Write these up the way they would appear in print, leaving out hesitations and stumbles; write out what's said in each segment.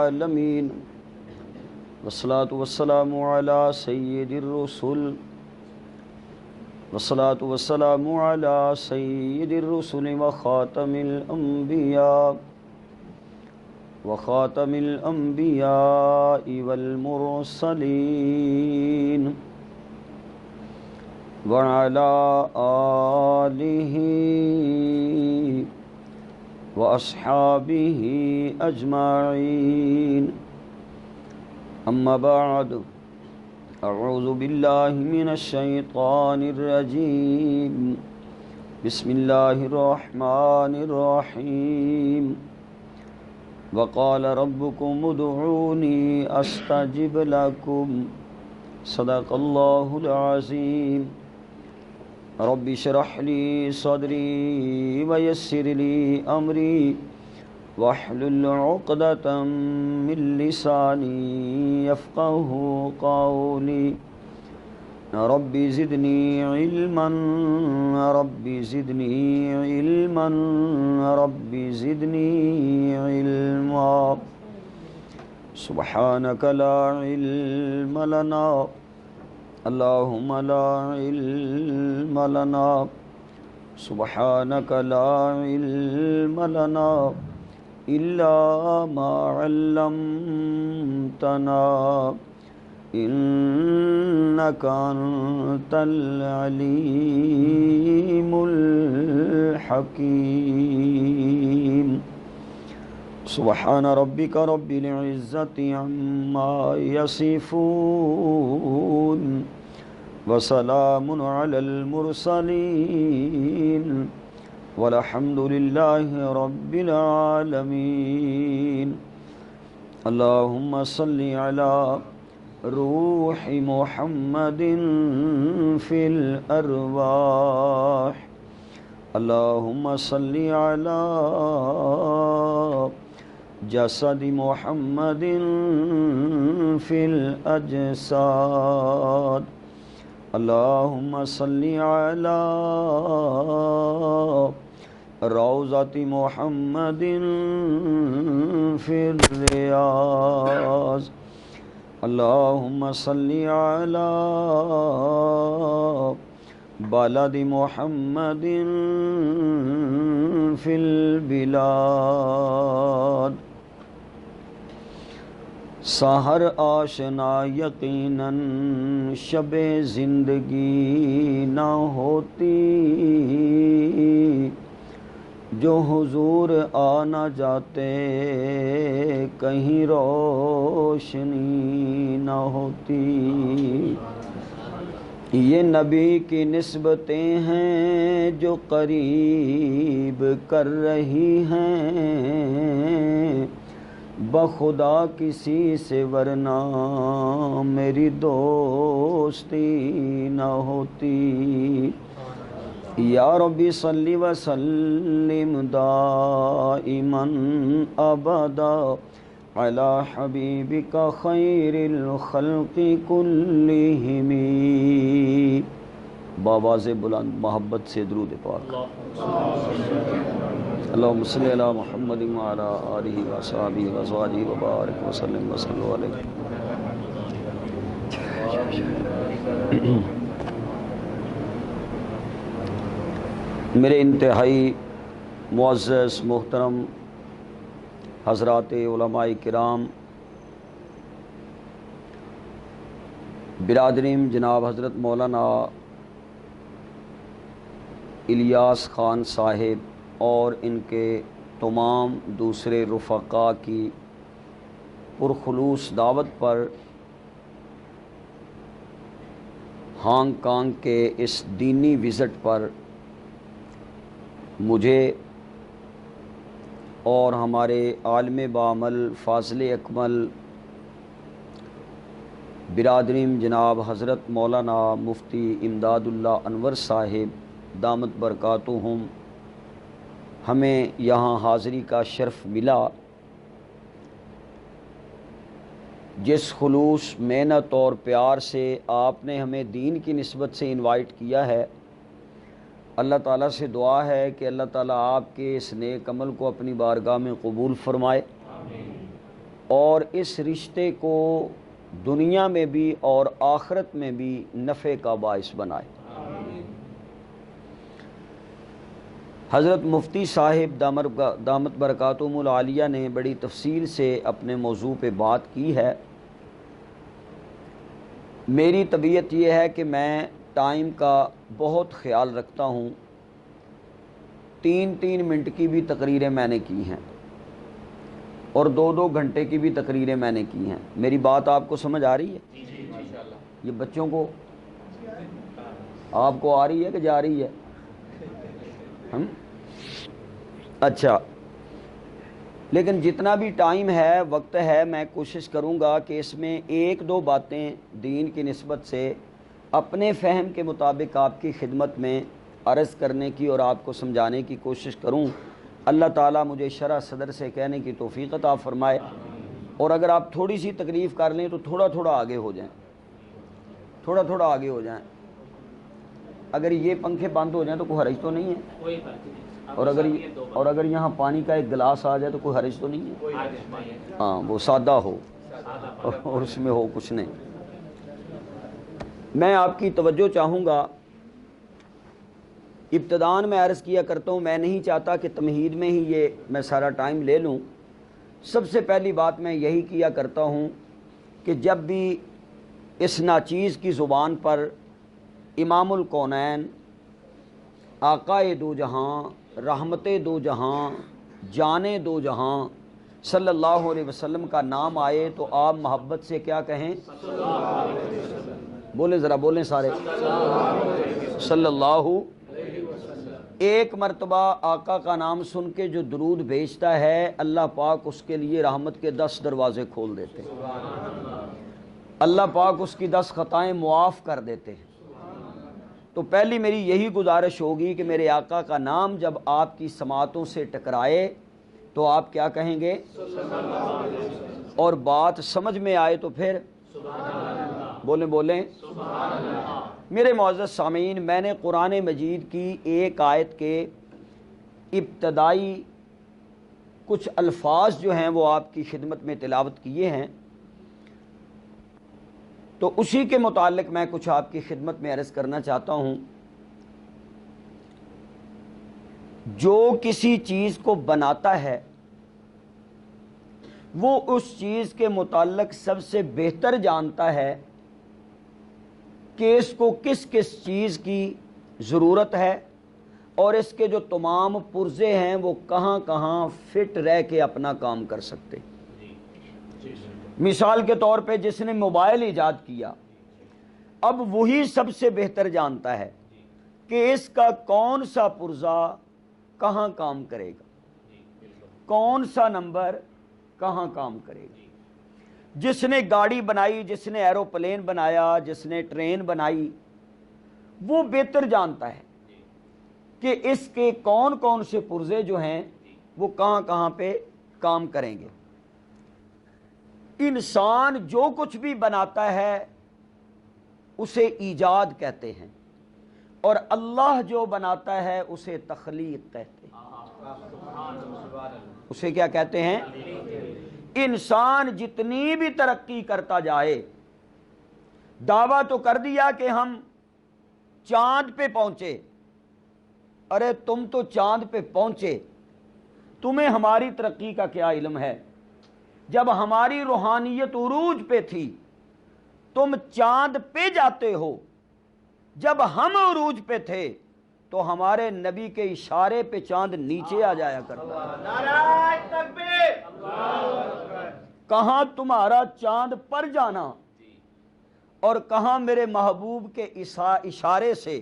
العالمين والصلاة والسلام على سيد الرسل والصلاة والسلام على سيد الرسل وخاتم الأنبياء والمرسلين وعلى آله وأصحابه أجمعين أما بعد أعوذ بالله من الشيطان الرجيم بسم الله الرحمن الرحيم وقال ربكم ادعوني أستجب لكم صدق الله العظيم رب اشرح لي صدري ويسر لي أمري واحلل عقدة من لساني يفقه قولي رب زدني علما رب زدني علما رب زدني علما سبحانك لا علم لنا اللهم لا علم لنا سبحانك لا علم لنا إلا ما علمتنا إنك أنت العليم الحكيم سبحان ربك رب العزة عما يصفون وسلام على المرسلين والحمد لله رب العالمين اللهم صل على روح محمد في الأرواح اللهم صل على جسد محمد في الأجساد اللهم صل على روضة محمد في الرياض اللهم صل على بلد محمد في البلاد سحر آشنا یقیناً شب زندگی نہ ہوتی جو حضور آ نہ جاتے کہیں روشنی نہ ہوتی یہ نبی کی نسبتیں ہیں جو قریب کر رہی ہیں بخدا کسی سے ورنہ میری دوستی نہ ہوتی یا ربی صلی وسلم دائما ابدا علی حبیبک خیر الخلق کلہم بآواز بلند محبت سے درود پاک اللہم صلی علی محمد وعلی آلہ وصحبہ وازواجہ وبارک وسلم وصلوا علیہ میرے انتہائی معزز محترم حضرات علماء کرام برادرین جناب حضرت مولانا الیاس خان صاحب اور ان کے تمام دوسرے رفقاء کی پرخلوص دعوت پر ہانگ کانگ کے اس دینی وزٹ پر مجھے اور ہمارے عالم بعمل فاضل اکمل برادرین جناب حضرت مولانا مفتی امداد اللہ انور صاحب دامت برکاتہم ہمیں یہاں حاضری کا شرف ملا جس خلوص محنت اور پیار سے آپ نے ہمیں دین کی نسبت سے انوائٹ کیا ہے اللہ تعالیٰ سے دعا ہے کہ اللہ تعالیٰ آپ کے اس نیک عمل کو اپنی بارگاہ میں قبول فرمائے اور اس رشتے کو دنیا میں بھی اور آخرت میں بھی نفع کا باعث بنائے۔ حضرت مفتی صاحب دامت برکاتہم العالیہ نے بڑی تفصیل سے اپنے موضوع پہ بات کی ہے۔ میری طبیعت یہ ہے کہ میں ٹائم کا بہت خیال رکھتا ہوں، 3 منٹ کی بھی تقریریں میں نے کی ہیں اور 2 گھنٹے کی بھی تقریریں میں نے کی ہیں۔ میری بات آپ کو سمجھ آ رہی ہے؟ یہ بچوں کو آپ کو آ رہی ہے کہ جا رہی ہے؟ اچھا، لیکن جتنا بھی ٹائم ہے، وقت ہے، میں کوشش کروں گا کہ اس میں 1-2 باتیں دین کی نسبت سے اپنے فہم کے مطابق آپ کی خدمت میں عرض کرنے کی اور آپ کو سمجھانے کی کوشش کروں۔ اللہ تعالیٰ مجھے شرح صدر سے کہنے کی توفیق عطا فرمائے، اور اگر آپ تھوڑی سی تکلیف کر لیں تو تھوڑا آگے ہو جائیں، تھوڑا آگے ہو جائیں۔ اگر یہ پنکھے بند ہو جائیں تو کوئی حرج تو نہیں ہے، اور اگر یہاں پانی کا ایک گلاس آ جائے تو کوئی حرج تو نہیں ہے؟ ہاں، وہ سادہ ہو اور اس میں ہو کچھ نہیں۔ میں آپ کی توجہ چاہوں گا، ابتداً میں عرض کیا کرتا ہوں، میں نہیں چاہتا کہ تمہید میں ہی یہ میں سارا ٹائم لے لوں۔ سب سے پہلی بات میں یہی کیا کرتا ہوں کہ جب بھی اس ناچیز کی زبان پر امام الکونین، آقائے دو جہاں، رحمت دو جہاں، جانے دو جہاں صلی اللہ علیہ وسلم کا نام آئے تو آپ محبت سے کیا کہیں؟ بولیں ذرا، بولیں سارے، صلی اللہ۔ ایک مرتبہ آقا کا نام سن کے جو درود بھیجتا ہے، اللہ پاک اس کے لیے رحمت کے 10 دروازے کھول دیتے ہیں، اللہ پاک اس کی 10 خطائیں معاف کر دیتے ہیں۔ تو پہلی میری یہی گزارش ہوگی کہ میرے آقا کا نام جب آپ کی سماعتوں سے ٹکرائے تو آپ کیا کہیں گے؟ اور بات سمجھ میں آئے تو پھر بولیں۔ میرے معزز سامعین، میں نے قرآن مجید کی ایک آیت کے ابتدائی کچھ الفاظ جو ہیں وہ آپ کی خدمت میں تلاوت کیے ہیں، تو اسی کے متعلق میں کچھ آپ کی خدمت میں عرض کرنا چاہتا ہوں۔ جو کسی چیز کو بناتا ہے وہ اس چیز کے متعلق سب سے بہتر جانتا ہے کہ اس کو کس کس چیز کی ضرورت ہے اور اس کے جو تمام پرزے ہیں وہ کہاں کہاں فٹ رہ کے اپنا کام کر سکتے۔ مثال کے طور پہ جس نے موبائل ایجاد کیا، اب وہی سب سے بہتر جانتا ہے کہ اس کا کون سا پرزہ کہاں کام کرے گا، کون سا نمبر کہاں کام کرے گا۔ جس نے گاڑی بنائی، جس نے ایروپلین بنایا، جس نے ٹرین بنائی، وہ بہتر جانتا ہے کہ اس کے کون کون سے پرزے جو ہیں وہ کہاں کہاں پہ کام کریں گے۔ انسان جو کچھ بھی بناتا ہے اسے ایجاد کہتے ہیں، اور اللہ جو بناتا ہے اسے تخلیق کہتے ہیں۔ اسے کیا کہتے ہیں؟ انسان جتنی بھی ترقی کرتا جائے، دعویٰ تو کر دیا کہ ہم چاند پہ پہنچے، ارے تم تو چاند پہ پہنچے، تمہیں ہماری ترقی کا کیا علم ہے؟ جب ہماری روحانیت عروج پہ تھی تم چاند پہ جاتے ہو، جب ہم عروج پہ تھے تو ہمارے نبی کے اشارے پہ چاند نیچے آ جایا کرتا ہے۔ نعرہ تکبیر! کہاں تمہارا چاند پر جانا اور کہاں میرے محبوب کے اشارے سے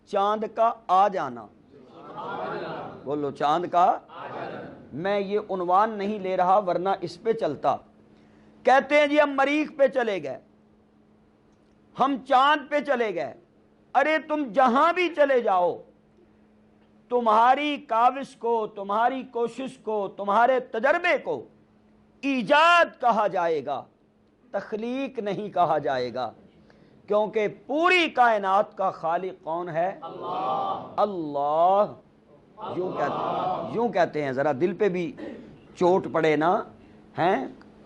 چاند کا آ جانا۔ بولو، چاند کا آ جانا۔ میں یہ عنوان نہیں لے رہا ورنہ اس پہ چلتا۔ کہتے ہیں جی ہم مریخ پہ چلے گئے، ہم چاند پہ چلے گئے۔ ارے تم جہاں بھی چلے جاؤ، تمہاری کاوش کو، تمہاری کوشش کو، تمہارے تجربے کو ایجاد کہا جائے گا، تخلیق نہیں کہا جائے گا، کیونکہ پوری کائنات کا خالق کون ہے؟ اللہ۔ یوں کہتے ہیں، ذرا دل پہ بھی چوٹ پڑے نا، ہیں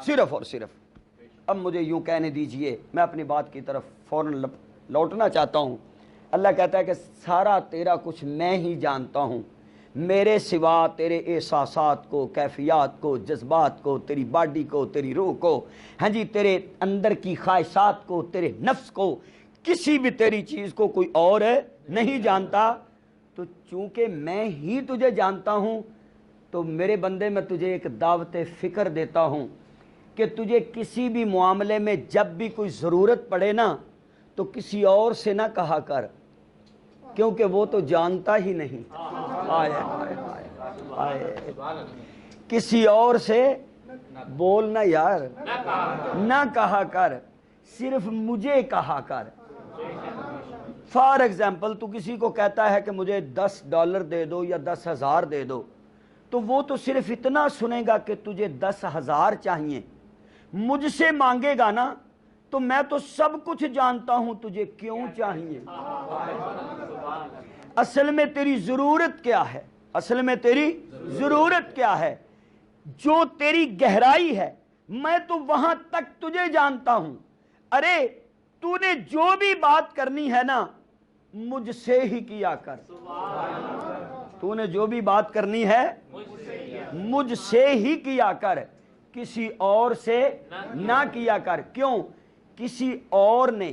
صرف اور صرف. اب مجھے یوں کہنے دیجئے, میں اپنی بات کی طرف فوراً لوٹنا چاہتا ہوں. اللہ کہتا ہے کہ سارا تیرا کچھ میں ہی جانتا ہوں, میرے سوا تیرے احساسات کو, کیفیات کو, جذبات کو, تیری باڈی کو, تیری روح کو, ہاں جی, تیرے اندر کی خواہشات کو, تیرے نفس کو, کسی بھی تیری چیز کو کوئی اور نہیں جانتا. تو چونکہ میں ہی تجھے جانتا ہوں تو میرے بندے میں تجھے ایک دعوت فکر دیتا ہوں کہ تجھے کسی بھی معاملے میں جب بھی کوئی ضرورت پڑے نا تو کسی اور سے نہ کہا کر, کیونکہ وہ تو جانتا ہی نہیں. کسی اور سے بولنا یار, نہ کہا کر, صرف مجھے کہا کر. فار ایگزامپل تو کسی کو کہتا ہے کہ مجھے $10 دے دو یا 10,000 دے دو, تو وہ تو صرف اتنا سنے گا کہ تجھے 10,000 چاہیے. مجھ سے مانگے گا نا تو میں تو سب کچھ جانتا ہوں تجھے کیوں چاہیے. اصل میں تیری ضرورت کیا ہے, اصل میں تیری ضرورت کیا ہے, جو تیری گہرائی ہے میں تو وہاں تک تجھے جانتا ہوں. ارے تو نے جو بھی بات کرنی ہے نا مجھ سے ہی کیا کر. تو نے جو بھی بات کرنی ہے مجھ سے ہی کیا کر, کسی اور سے نہ کیا کر. کیوں؟ کسی اور نے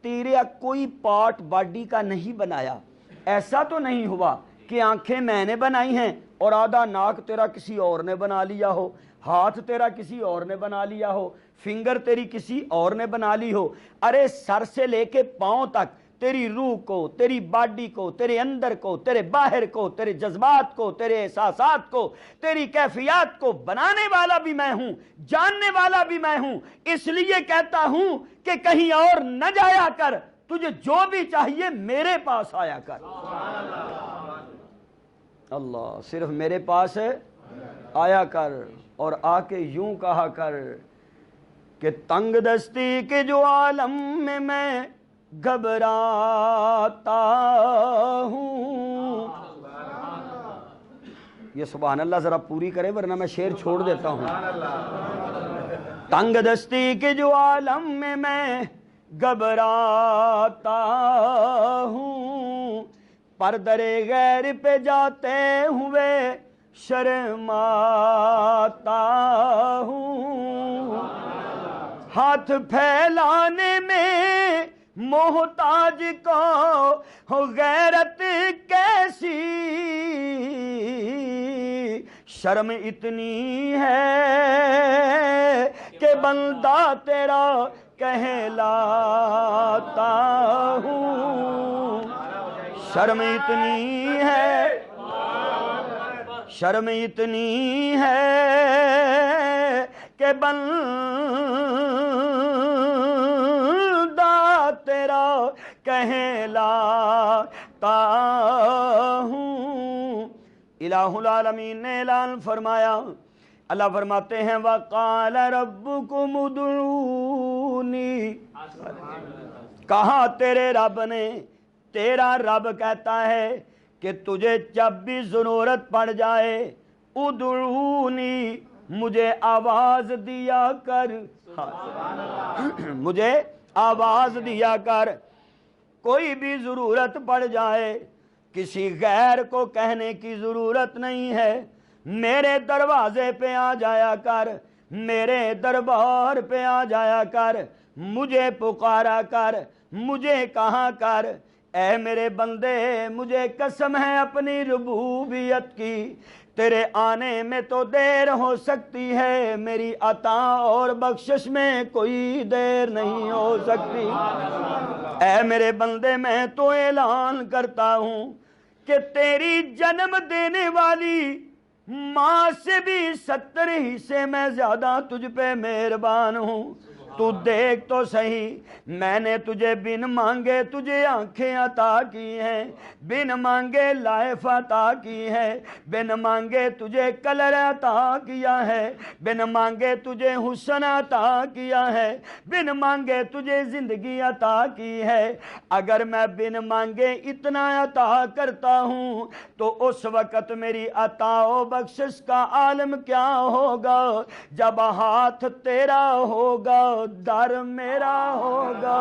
تیرے کوئی پارٹ باڈی کا نہیں بنایا. ایسا تو نہیں ہوا کہ آنکھیں میں نے بنائی ہیں اور آدھا ناک تیرا کسی اور نے بنا لیا ہو, ہاتھ تیرا کسی اور نے بنا لیا ہو, فنگر تیری کسی اور نے بنا لی ہو. ارے سر سے لے کے پاؤں تک تیری روح کو, تیری باڈی کو, تیرے اندر کو, تیرے باہر کو, تیرے جذبات کو, تیرے احساسات کو, تیری کیفیات کو بنانے والا بھی میں ہوں, جاننے والا بھی میں ہوں. اس لیے کہتا ہوں کہ کہیں اور نہ جایا کر, تجھے جو بھی چاہیے میرے پاس آیا کر. اللہ, صرف میرے پاس آیا کر اور آ کے یوں کہا کر کہ تنگ دستی کے جو عالم میں گھبراتا ہوں. یہ سبحان اللہ ذرا پوری کرے ورنہ میں شعر چھوڑ دیتا ہوں. تنگ دستی کے جو عالم میں گھبراتا ہوں, پر درے غیر پہ جاتے ہوئے شرماتا ہوں. ہاتھ پھیلانے میں محتاج کو غیرت کیسی, شرم اتنی ہے کہ بندہ تیرا کہلاتا ہوں. شرم اتنی ہے, شرم اتنی ہے کہ بندہ تیرا کہلاتا ہوں. الہ العالمین نے اعلان فرمایا, اللہ فرماتے ہیں وَقَالَ رَبُّكُمُ ادْعُونِي, کہا تیرے رب نے, تیرا رب کہتا ہے کہ تجھے جب بھی ضرورت پڑ جائے ادعونی, مجھے آواز دیا کر, مجھے آواز دیا کر. کوئی بھی ضرورت پڑ جائے کسی غیر کو کہنے کی ضرورت نہیں ہے, میرے دروازے پہ آ جایا کر, میرے دربار پہ آ جایا کر, مجھے پکارا کر, مجھے کہا کر. اے میرے بندے, مجھے قسم ہے اپنی ربوبیت کی, تیرے آنے میں تو دیر ہو سکتی ہے, میری عطا اور بخشش میں کوئی دیر نہیں ہو سکتی. اے میرے بندے, میں تو اعلان کرتا ہوں کہ تیری جنم دینے والی ماں سے بھی 70 حصے میں زیادہ تجھ پہ مہربان ہوں. تو دیکھ تو صحیح، میں نے تجھے بن مانگے تجھے آنکھیں عطا کی ہیں، بن مانگے لائف عطا کی ہے، بن مانگے تجھے کلر عطا کیا ہے، بن مانگے تجھے حسن عطا کیا ہے، بن مانگے تجھے زندگی عطا کی ہے۔ اگر میں بن مانگے اتنا عطا کرتا ہوں تو اس وقت میری عطا و بخشش کا عالم کیا ہوگا جب ہاتھ تیرا ہوگا در میرا ہوگا۔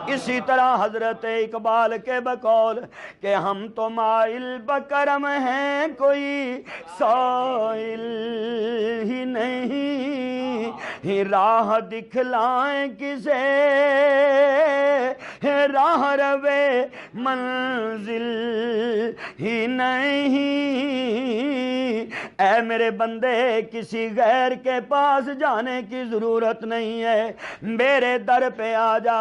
اسی طرح حضرت اقبال کے بقول کہ ہم تو مائل بکرم ہیں کوئی سائل ہی نہیں، راہ دکھلائیں کسے راہ روے منزل ہی نہیں۔ اے میرے بندے کسی غیر کے پاس جانے کی ضرورت نہیں ہے، میرے در پہ آ جا۔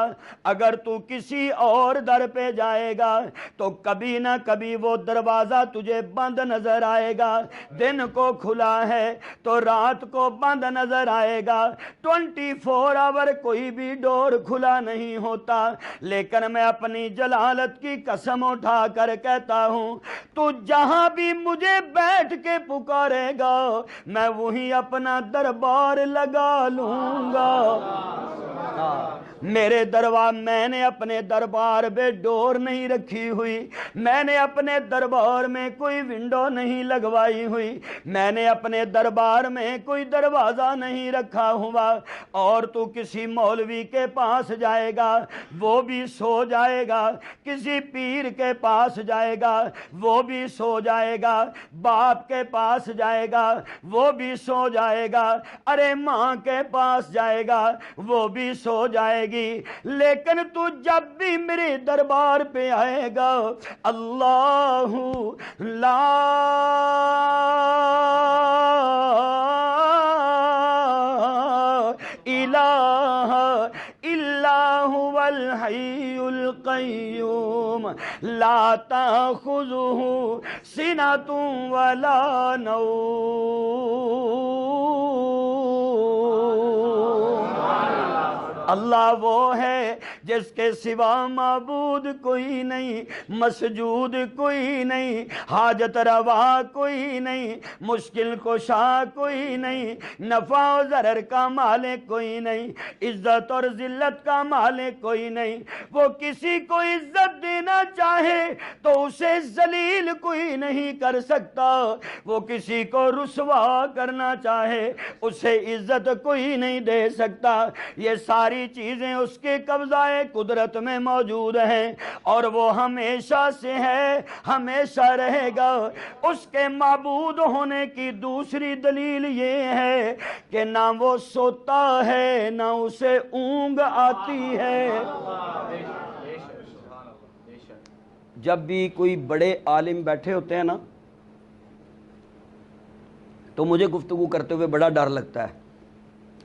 اگر تو کسی اور در پہ جائے گا تو کبھی نہ کبھی وہ دروازہ تجھے بند نظر آئے گا، دن کو کھلا ہے تو رات کو بند نظر آئے گا، 24 آور کوئی بھی ڈور کھلا نہیں ہوتا۔ لیکن میں اپنی جلالت کی قسم اٹھا کر کہتا ہوں تو جہاں بھی مجھے بیٹھ کے پکارے گا میں وہیں اپنا دربار لگا لوں گا۔ میرے دربار، میں نے اپنے دربار پہ ڈور نہیں رکھی ہوئی، میں نے اپنے دربار میں کوئی ونڈو نہیں لگوائی ہوئی، میں نے اپنے دربار میں کوئی دروازہ نہیں رکھا ہوا۔ اور تو کسی مولوی کے پاس جائے گا وہ بھی سو جائے گا، کسی پیر کے پاس جائے گا وہ بھی سو جائے گا، باپ کے پاس جائے گا وہ بھی سو جائے گا، ارے ماں کے پاس جائے گا وہ بھی سو جائے گی۔ لیکن تو جب بھی میرے دربار پہ آئے گا اللہ لا الہ الا هو الحی القیوم لا تأخذہ سنۃ ولا نوم۔ اللہ وہ ہے جس کے سوا معبود کوئی نہیں، مسجود کوئی نہیں، حاجت روا کوئی نہیں، مشکل کشا کوئی نہیں، نفع و ضرر کا مالک کوئی نہیں، عزت اور ذلت کا مالک کوئی نہیں۔ وہ کسی کو عزت دینا چاہے تو اسے ذلیل کوئی نہیں کر سکتا، وہ کسی کو رسوا کرنا چاہے اسے عزت کوئی نہیں دے سکتا۔ یہ ساری چیزیں اس کے قبضہ قدرت میں موجود ہیں اور وہ ہمیشہ سے ہے، ہمیشہ رہے گا۔ اس کے معبود ہونے کی دوسری دلیل یہ ہے کہ نہ وہ سوتا ہے نہ اسے اونگ آتی ہے۔ جب بھی کوئی بڑے عالم بیٹھے ہوتے ہیں نا تو مجھے گفتگو کرتے ہوئے بڑا ڈر لگتا ہے،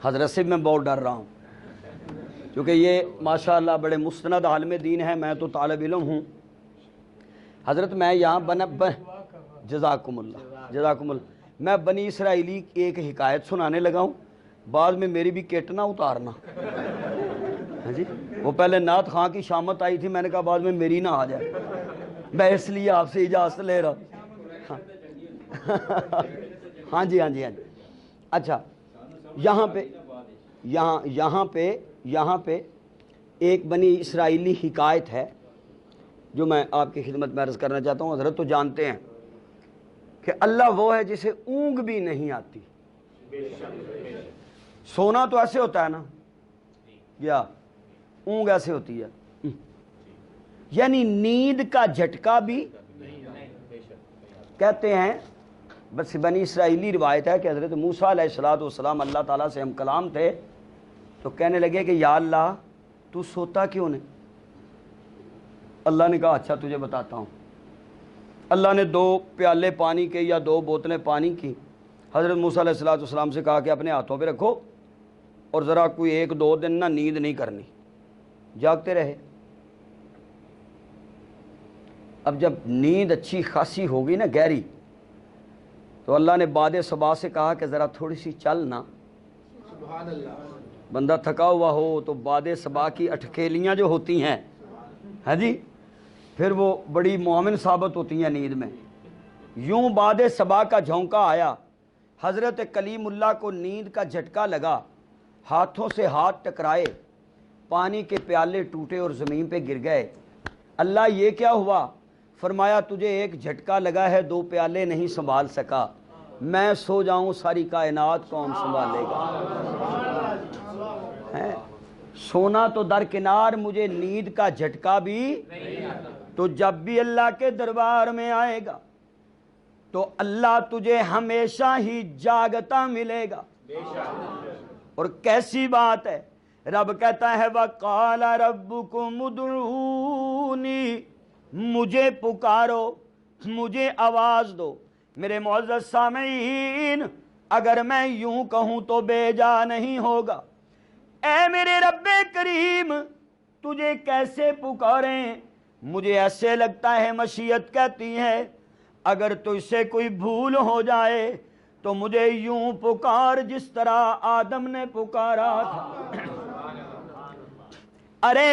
حضرت سے میں بہت ڈر رہا ہوں کیونکہ یہ ماشاءاللہ بڑے مستند عالم دین ہیں، میں تو طالب علم ہوں۔ حضرت میں یہاں جزاکم اللہ میں بنی اسرائیلی کی ایک حکایت سنانے لگا ہوں، بعد میں میری بھی کٹ نہ اتارنا۔ ہاں جی، وہ پہلے نعت خاں کی شامت آئی تھی، میں نے کہا بعد میں میری نہ آ جائے، میں اس لیے آپ سے اجازت لے رہا ہوں۔ ہاں جی اچھا، یہاں پہ ایک بنی اسرائیلی حکایت ہے جو میں آپ کی خدمت میں عرض کرنا چاہتا ہوں۔ حضرت تو جانتے ہیں کہ اللہ وہ ہے جسے اونگ بھی نہیں آتی۔ سونا تو ایسے ہوتا ہے نا، یا اونگ ایسے ہوتی ہے، یعنی نیند کا جھٹکا بھی کہتے ہیں۔ بس بنی اسرائیلی روایت ہے کہ حضرت موسیٰ علیہ السلام اللہ تعالیٰ سے ہم کلام تھے تو کہنے لگے کہ یا اللہ تو سوتا کیوں نہیں؟ اللہ نے کہا اچھا تجھے بتاتا ہوں۔ اللہ نے 2 پیالے پانی کے یا 2 بوتلیں پانی کی حضرت موسیٰ علیہ السلام سے کہا کہ اپنے ہاتھوں پہ رکھو اور ذرا کوئی 1-2 دن نہ نیند نہیں کرنی، جاگتے رہے۔ اب جب نیند اچھی خاصی ہوگی نا گہری تو اللہ نے باد صبا سے کہا کہ ذرا تھوڑی سی چلنا، بندہ تھکا ہوا ہو تو باد صبا کی اٹکیلیاں جو ہوتی ہیں ہاں جی پھر وہ بڑی مومن ثابت ہوتی ہیں نیند میں. یوں باد صبا کا جھونکا آیا, حضرت کلیم اللہ کو نیند کا جھٹکا لگا, ہاتھوں سے ہاتھ ٹکرائے, پانی کے پیالے ٹوٹے اور زمین پہ گر گئے. اللہ یہ کیا ہوا؟ فرمایا تجھے ایک جھٹکا لگا ہے, 2 پیالے نہیں سنبھال سکا, میں سو جاؤں ساری کائنات کون سنبھالے گا؟ سونا تو درکنار, مجھے نیند کا جھٹکا بھی. تو جب بھی اللہ کے دربار میں آئے گا تو اللہ تجھے ہمیشہ ہی جاگتا ملے گا. اور کیسی بات ہے, رب کہتا ہے وَقَالَ رَبُّكُمُ ادْعُونِي, مجھے پکارو, مجھے آواز دو. میرے معزز سامعین, اگر میں یوں کہوں تو بے جا نہیں ہوگا. اے میرے رب کریم تجھے کیسے پکاریں؟ مجھے ایسے لگتا ہے مشیت کہتی ہے اگر تجھ سے کوئی بھول ہو جائے تو مجھے یوں پکار جس طرح آدم نے پکارا تھا. ارے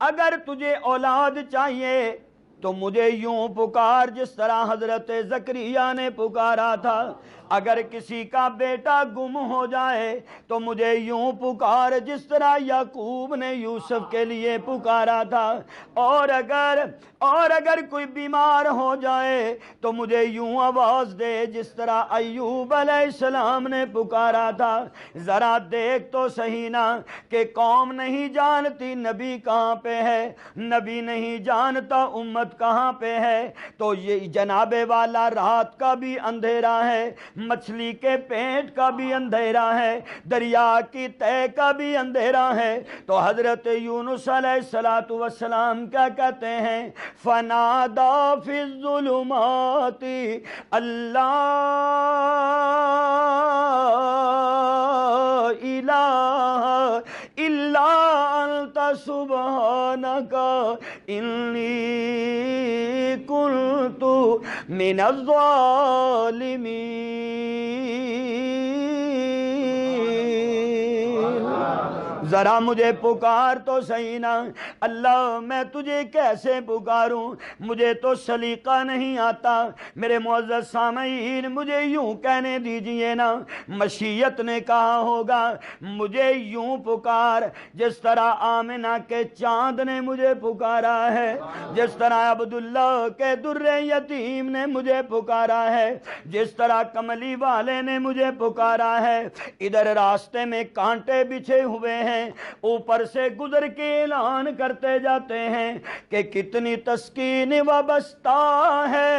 اگر تجھے اولاد چاہیے تو مجھے یوں پکار جس طرح حضرت زکریا نے پکارا تھا. اگر کسی کا بیٹا گم ہو جائے تو مجھے یوں پکار جس طرح یعقوب نے یوسف کے لیے پکارا تھا. اور اگر کوئی بیمار ہو جائے تو مجھے یوں آواز دے جس طرح ایوب علیہ السلام نے پکارا تھا. ذرا دیکھ تو صحیح نا کہ قوم نہیں جانتی نبی کہاں پہ ہے, نبی نہیں جانتا امت کہاں پہ ہے. تو یہ جناب والا رات کا بھی اندھیرا ہے, مچھلی کے پیٹ کا بھی اندھیرا ہے, دریا کی تہ کا بھی اندھیرا ہے. تو حضرت یونس علیہ السلام کیا کہتے ہیں؟ فنادا فی الظلمات اللہ الہ الا انت سبحانک انی کنت من الظالمین. ذرا مجھے پکار تو صحیح نا. اللہ میں تجھے کیسے پکاروں, مجھے تو سلیقہ نہیں آتا. میرے معزز سامعین مجھے یوں کہنے دیجئے نا, مشیت نے کہا ہوگا مجھے یوں پکار جس طرح آمنہ کے چاند نے مجھے پکارا ہے, جس طرح عبداللہ کے در یتیم نے مجھے پکارا ہے, جس طرح کملی والے نے مجھے پکارا ہے. ادھر راستے میں کانٹے بچھے ہوئے ہیں, اوپر سے گزر کے اعلان کرتے جاتے ہیں کہ کتنی تسکین وابستہ ہے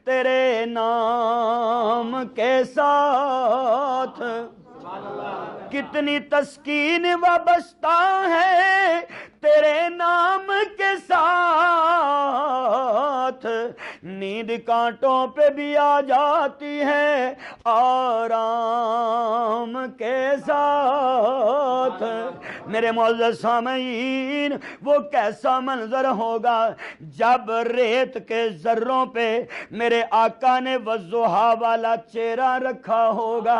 تیرے نام کے ساتھ, کتنی تسکین وابستہ ہے تیرے نام کے ساتھ. نیند کانٹوں پہ بھی آ جاتی ہے آرام کے ساتھ. میرے معزز سامعین وہ کیسا منظر ہوگا جب ریت کے ذروں پہ میرے آقا نے والضحیٰ والا چہرہ رکھا ہوگا,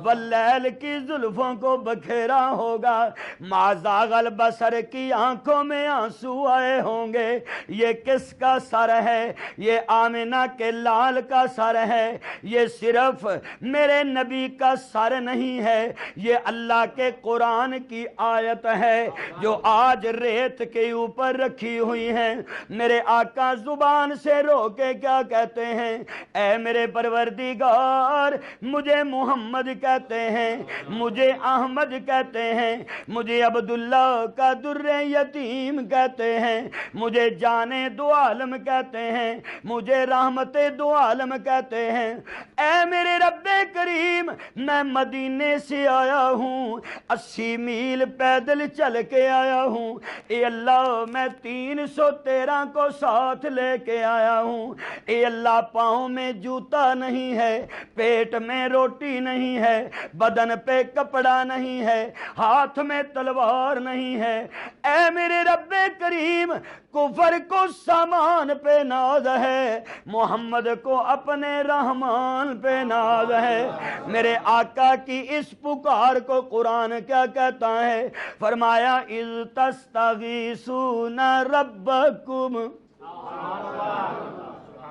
واللیل کی زلفوں کو بکھیرا ہوگا, ما زاغ البصر کی آنکھوں میں آنسو آئے ہوں گے. یہ کس کا سر ہے؟ یہ آمنہ کے لال کا سر ہے. یہ صرف میرے نبی کا سر نہیں ہے, یہ اللہ کے قرآن کی آیت ہے جو آج ریت کے اوپر رکھی ہوئی ہے. میرے آقا زبان سے رو کے کیا کہتے ہیں؟ اے میرے پروردگار مجھے محمد کہتے ہیں, مجھے احمد کہتے ہیں, مجھے عبداللہ کا در یتیم کہتے ہیں, مجھے جانے دو عالم کہتے ہیں, مجھے رحمت دو عالم کہتے ہیں. اے میرے رب کریم میں مدینے سے آیا ہوں, 80 میل پیدل چل کے آیا ہوں. اے اللہ میں 313 کو ساتھ لے کے آیا ہوں. اے اللہ پاؤں میں جوتا نہیں ہے, پیٹ میں روٹی نہیں ہے, بدن پہ کپڑا نہیں ہے, ہاتھ میں تلوار نہیں ہے. اے میرے رب کریم کفر کو سامان پہ ناز ہے، محمد کو اپنے رحمان پہ ناز ہے۔ میرے آقا کی اس پکار کو قرآن کیا کہتا ہے؟ فرمایا اذ تستغیثون ربکم،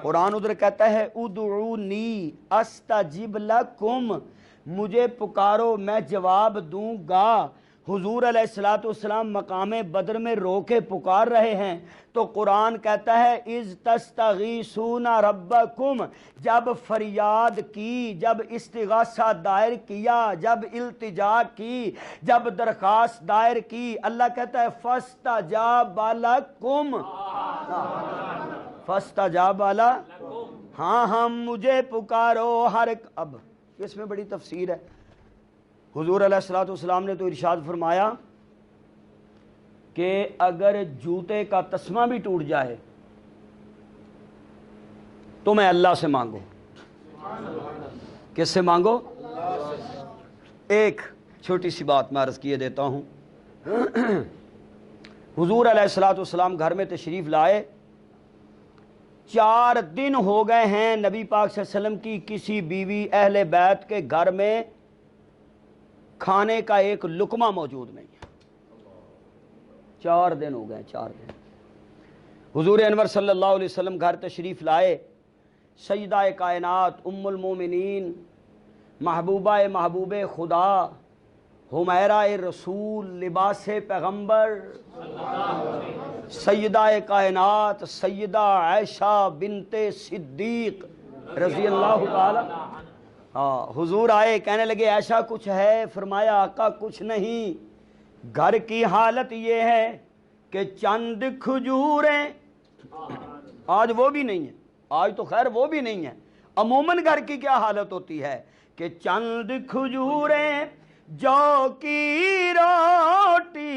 قرآن ادھر کہتا ہے ادعونی استجب لکم، مجھے پکارو میں جواب دوں گا۔ حضور علیہ الصلوۃ والسلام مقام بدر میں رو کے پکار رہے ہیں، تو قرآن کہتا ہے اذ تستغیثون ربکم، جب فریاد کی، جب استغاثہ دائر کیا، جب التجا کی، جب درخواست دائر کی، اللہ کہتا ہے فاستجاب لکم، فاستجاب لکم، ہاں ہم مجھے پکارو ہر۔ اب اس میں بڑی تفسیر ہے۔ حضور علیہ الصلوۃ والسلام نے تو ارشاد فرمایا کہ اگر جوتے کا تسمہ بھی ٹوٹ جائے تو میں اللہ سے مانگو۔ کس سے مانگو؟ ایک چھوٹی سی بات میں عرض کیے دیتا ہوں۔ حضور علیہ الصلوۃ والسلام گھر میں تشریف لائے، 4 دن ہو گئے ہیں نبی پاک صلی اللہ علیہ وسلم کی کسی بیوی اہل بیت کے گھر میں کھانے کا ایک لقمہ موجود نہیں ہے۔ 4 دن ہو گئے، 4 دن۔ حضور انور صلی اللہ علیہ وسلم گھر تشریف لائے، سیدہ کائنات ام المومنین محبوبہ محبوب خدا حمیرہ رسول لباس پیغمبر سیدہ کائنات سیدہ عائشہ بنت صدیق رضی اللہ تعالی، حضور آئے، کہنے لگے عائشہ کچھ ہے؟ فرمایا آقا کچھ نہیں، گھر کی حالت یہ ہے کہ چند کھجوریں، آج وہ بھی نہیں ہے، آج تو خیر وہ بھی نہیں ہے، عموماً گھر کی کیا حالت ہوتی ہے کہ چند کھجوریں، جو کی روٹی،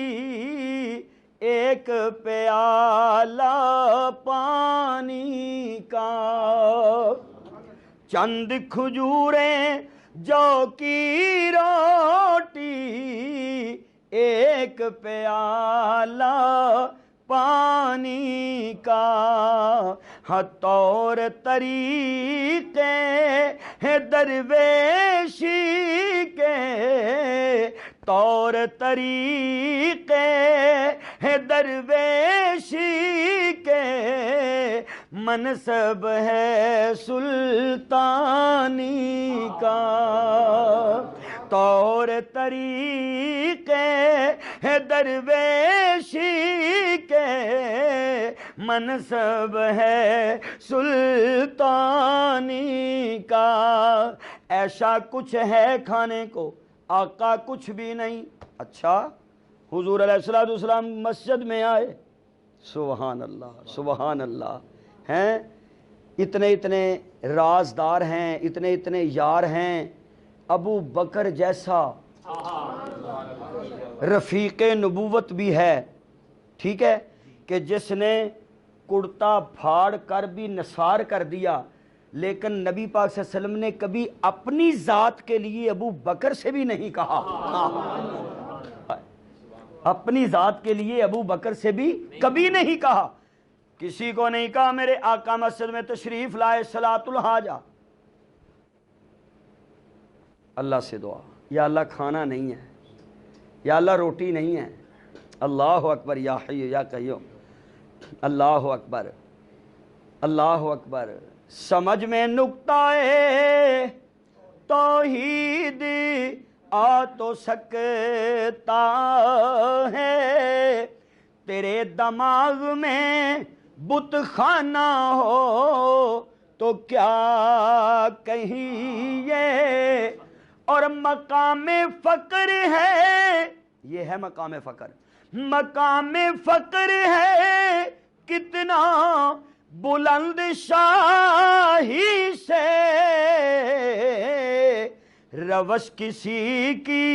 ایک پیالہ پانی کا، چند کھجوریں جو کی روٹی، ایک پیالہ پانی کا، ہاں طور طریقے ہیں درویشی کے، طور طریقے ہیں درویشی کے، منصب ہے سلطانی کا، طور طریقے ہے درویشی کے، منصب ہے سلطانی کا، ایسا کچھ ہے کھانے کو، آقا کچھ بھی نہیں۔ اچھا، حضور علیہ الصلوۃ والسلام مسجد میں آئے، سبحان اللہ سبحان اللہ، ہیں اتنے اتنے رازدار ہیں، اتنے اتنے یار ہیں، ابو بکر جیسا رفیق نبوت بھی ہے، ٹھیک ہے، کہ جس نے کرتا پھاڑ کر بھی نثار کر دیا، لیکن نبی پاک صلی اللہ علیہ وسلم نے کبھی اپنی ذات کے لیے ابو بکر سے بھی نہیں کہا، اپنی ذات کے لیے ابو بکر سے بھی کبھی نہیں کہا، کسی کو نہیں کہا میرے آقا مسجد میں تشریف لائے صلاۃ الحاجہ، اللہ سے دعا، یا اللہ کھانا نہیں ہے، یا اللہ روٹی نہیں ہے، اللہ اکبر، یا حی یا قیوم، اللہ اکبر اللہ اکبر۔ سمجھ میں نکتہ توحید آ تو سکتا ہے، تیرے دماغ میں بت خانہ ہو تو کیا کہیے، اور مقام فقر ہے، یہ ہے مقام فقر، مقام فقر ہے کتنا بلند شاہی سے، روش کسی کی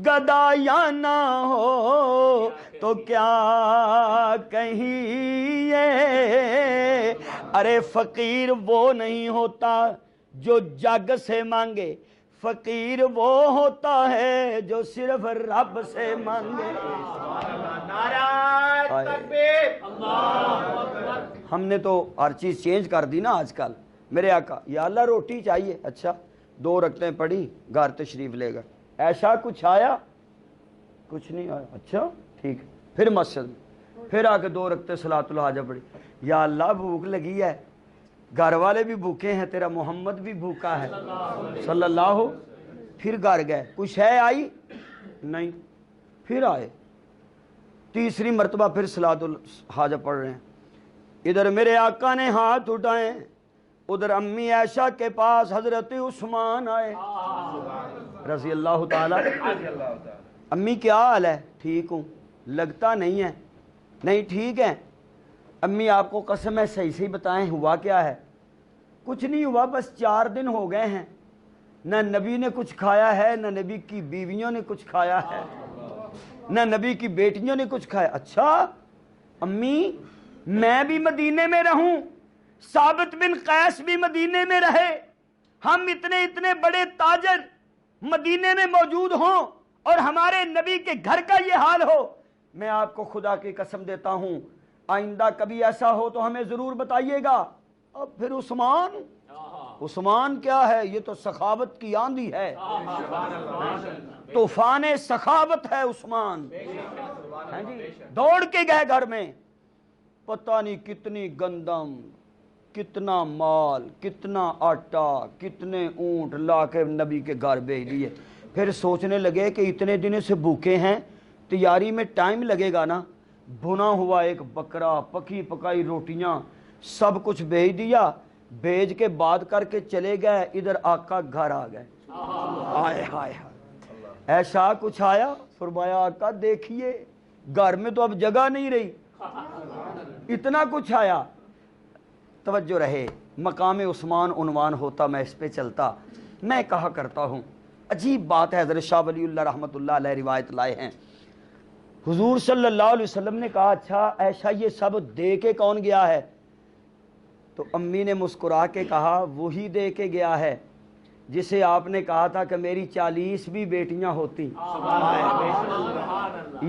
گدا یا نہ ہو تو کیا کہیے، ارے فقیر وہ نہیں ہوتا جو جگ سے مانگے، فقیر وہ ہوتا ہے جو صرف رب سے مانگے۔ نعرہ ہم نے تو ہر چیز چینج کر دی نا آج کل. میرے آقا یا اللہ روٹی چاہیے, اچھا 2 رکعتیں پڑھی, گھر تشریف لے گئے. ایسا کچھ آیا؟ کچھ نہیں آیا. اچھا ٹھیک ہے. پھر مسجد میں پھر آ کے 2 رکعتیں صلاۃ الحاجہ پڑھی. یا اللہ بھوک لگی ہے, گھر والے بھی بھوکے ہیں, تیرا محمد بھی بھوکا ہے صلی اللہ. پھر گھر گئے, کچھ ہے آئی نہیں, پھر آئے, تیسری مرتبہ پھر صلاۃ الحاجہ پڑھ رہے ہیں. ادھر میرے آقا نے ہاتھ اٹھائے, ادھر امی عائشہ کے پاس حضرت عثمان آئے رضی اللہ تعالی. امی کیا حال ہے؟ ٹھیک ہوں. لگتا نہیں ہے. نہیں ٹھیک ہے. امی آپ کو قسم ہے صحیح صحیح بتائیں ہوا کیا ہے؟ کچھ نہیں ہوا, بس 4 دن ہو گئے ہیں, نہ نبی نے کچھ کھایا ہے, نہ نبی کی بیویوں نے کچھ کھایا ہے, نہ نبی کی بیٹیوں نے کچھ کھایا. اچھا امی میں بھی مدینے میں رہوں, ثابت بن قیس بھی مدینے میں رہے, ہم اتنے بڑے تاجر مدینے میں موجود ہوں اور ہمارے نبی کے گھر کا یہ حال ہو, میں آپ کو خدا کی قسم دیتا ہوں آئندہ کبھی ایسا ہو تو ہمیں ضرور بتائیے گا. اب پھر عثمان کیا ہے, یہ تو سخاوت کی آندھی ہے, طوفان سخاوت ہے عثمان. دوڑ کے گئے گھر میں, پتہ نہیں کتنی گندم, کتنا مال, کتنا آٹا, کتنے اونٹ لا کے نبی کے گھر بھیج دیے. پھر سوچنے لگے کہ اتنے دنوں سے بھوکے ہیں, تیاری میں ٹائم لگے گا نا. بھنا ہوا ایک بکرا, پکی پکائی روٹیاں, سب کچھ بھیج دیا. بھیج کے بات کر کے چلے گئے, ادھر آقا گھر آ گئے. آئے ہائے ہائے, ایسا کچھ آیا؟ فرمایا آقا دیکھیے گھر میں تو اب جگہ نہیں رہی, اتنا کچھ آیا. توجہ رہے, مقام عثمان عنوان ہوتا میں اس پہ چلتا. میں کہا کرتا ہوں عجیب بات ہے, حضرت شاہ ولی اللہ رحمۃ اللہ علیہ روایت لائے ہیں, حضور صلی اللہ علیہ وسلم نے کہا اچھا ایسا یہ سب دے کے کون گیا ہے؟ تو امی نے مسکرا کے کہا وہی دے کے گیا ہے جسے آپ نے کہا تھا کہ میری 40 بھی بیٹیاں ہوتی,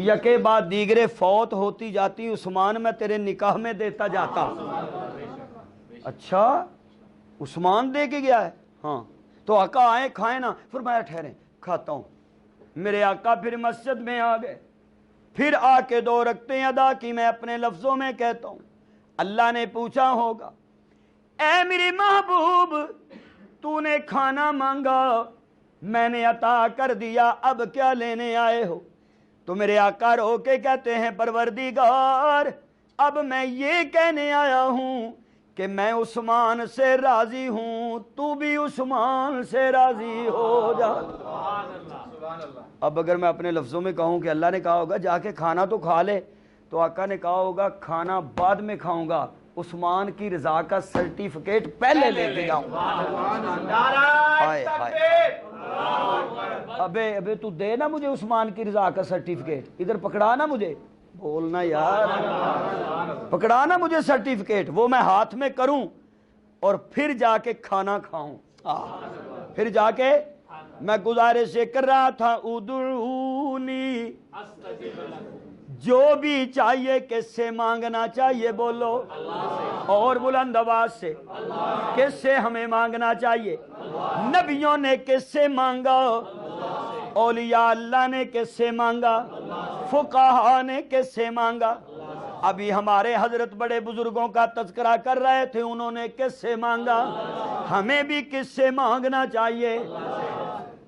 یکے بعد دیگرے فوت ہوتی جاتی, عثمان میں تیرے نکاح میں دیتا جاتا. اچھا عثمان دے کے گیا ہے؟ ہاں. تو آقا آئے کھائیں نا. فرمایا ٹھہریں کھاتا ہوں. میرے آقا پھر مسجد میں آ گئے, پھر آ کے 2 رکعتیں ادا کی. میں اپنے لفظوں میں کہتا ہوں, اللہ نے پوچھا ہوگا اے میرے محبوب تو نے کھانا مانگا, میں نے عطا کر دیا, اب کیا لینے آئے ہو؟ تو میرے آقا رو کے کہتے ہیں پروردگار اب میں یہ کہنے آیا ہوں کہ میں عثمان سے راضی ہوں, تو بھی عثمان سے راضی ہو جا. اب اگر میں اپنے لفظوں میں کہوں کہ اللہ نے کہا ہوگا جا کے کھانا تو کھا لے, تو آقا نے کہا ہوگا کھانا بعد میں کھاؤں گا, عثمان کی رضا کا سرٹیفکیٹ پہلے لے کے جاؤں. ابے تو دے نا مجھے عثمان کی رضا کا سرٹیفکیٹ, ادھر پکڑا نا مجھے, بولنا یار, پکڑا نا مجھے سرٹیفکیٹ, وہ میں ہاتھ میں کروں اور پھر جا کے کھانا کھاؤں. پھر جا کے میں گزارش سے کر رہا تھا ادعونی, جو بھی چاہیے کس سے مانگنا چاہیے بولو, اور بلند آواز سے کس سے ہمیں مانگنا چاہیے؟ نبیوں نے کس سے مانگا, اولیاء اللہ نے کس سے مانگا, فقہاء نے کس سے مانگا. ابھی ہمارے حضرت بڑے بزرگوں کا تذکرہ کر رہے تھے, انہوں نے کس سے مانگا, ہمیں بھی کس سے مانگنا چاہیے.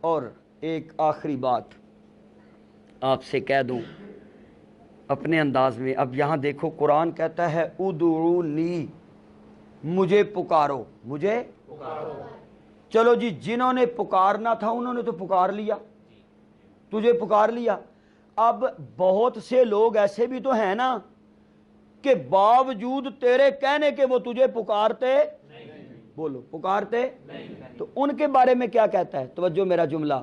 اور ایک آخری بات آپ سے کہہ دوں اپنے انداز میں. اب یہاں دیکھو قرآن کہتا ہے ادعونی, مجھے پکارو, مجھے پکارو. چلو جی جنہوں نے پکارنا تھا انہوں نے تو پکار لیا, تجھے پکار لیا. اب بہت سے لوگ ایسے بھی تو ہیں نا کہ باوجود تیرے کہنے کے وہ تجھے پکارتے بولو پکارتے تو ان کے بارے میں کیا کہتا ہے؟ توجہ میرا جملہ,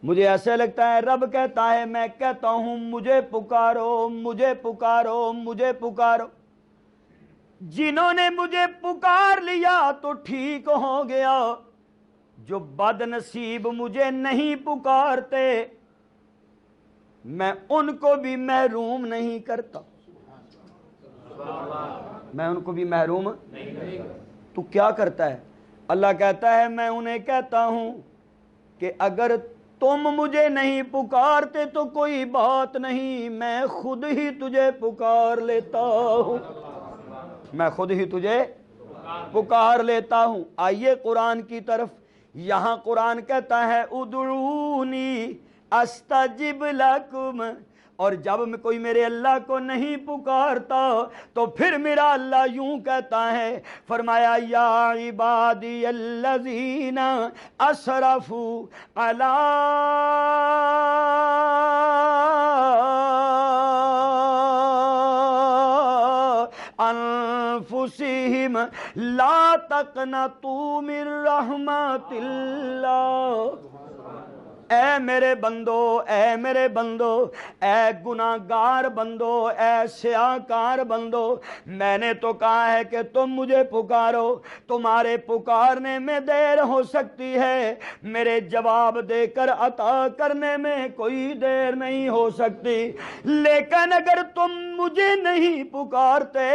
مجھے ایسے لگتا ہے رب کہتا ہے میں کہتا ہوں مجھے پکارو, مجھے پکارو, مجھے پکارو. جنہوں نے مجھے پکار لیا تو ٹھیک ہو گیا, جو بد نصیب مجھے نہیں پکارتے میں ان کو بھی محروم نہیں کرتا. میں ان کو بھی محروم تو کیا کرتا ہے؟ اللہ کہتا ہے میں انہیں کہتا ہوں کہ اگر تم مجھے نہیں پکارتے تو کوئی بات نہیں، میں خود ہی تجھے پکار لیتا ہوں، میں خود ہی تجھے پکار لیتا ہوں۔ آئیے قرآن کی طرف، یہاں قرآن کہتا ہے ادعونی استجب لکم، اور جب میں کوئی میرے اللہ کو نہیں پکارتا تو پھر میرا اللہ یوں کہتا ہے، فرمایا یا عبادی الذین اسرفوا علی انفسہم لا تقنطوا من رحمت اللہ۔ اے میرے بندو، اے میرے بندو، اے گناہ گار بندو، اے سیاکار بندو، میں نے تو کہا ہے کہ تم مجھے پکارو، تمہارے پکارنے میں دیر ہو سکتی ہے، میرے جواب دے کر عطا کرنے میں کوئی دیر نہیں ہو سکتی، لیکن اگر تم مجھے نہیں پکارتے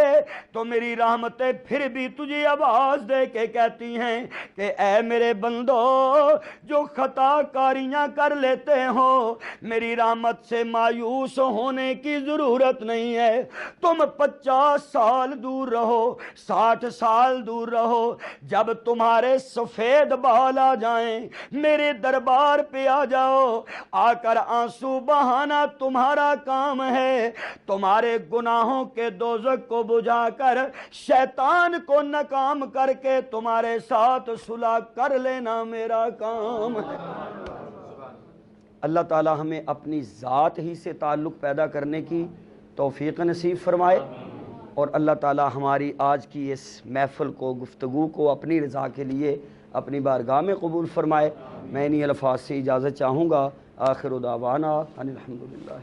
تو میری رحمتیں پھر بھی تجھے آواز دے کے کہتی ہیں کہ اے میرے بندو، جو خطا کاریاں کر لیتے ہو، میری رحمت سے مایوس ہونے کی ضرورت نہیں ہے۔ تم 50 سال دور رہو، 60 سال دور رہو، جب تمہارے سفید بال آ جائیں میرے دربار پہ آ جاؤ، آ کر آنسو بہانا تمہارا کام ہے، تمہارے گناہوں کے دوزخ کو بجھا کر شیطان کو ناکام کر کے تمہارے ساتھ صلح کر لینا میرا کام ہے۔ اللہ تعالی ہمیں اپنی ذات ہی سے تعلق پیدا کرنے کی توفیق نصیب فرمائے، اور اللہ تعالی ہماری آج کی اس محفل کو، گفتگو کو اپنی رضا کے لیے اپنی بارگاہ میں قبول فرمائے۔ میں انہی الفاظ سے اجازت چاہوں گا۔ آخر دعوانا ان الحمدللہ۔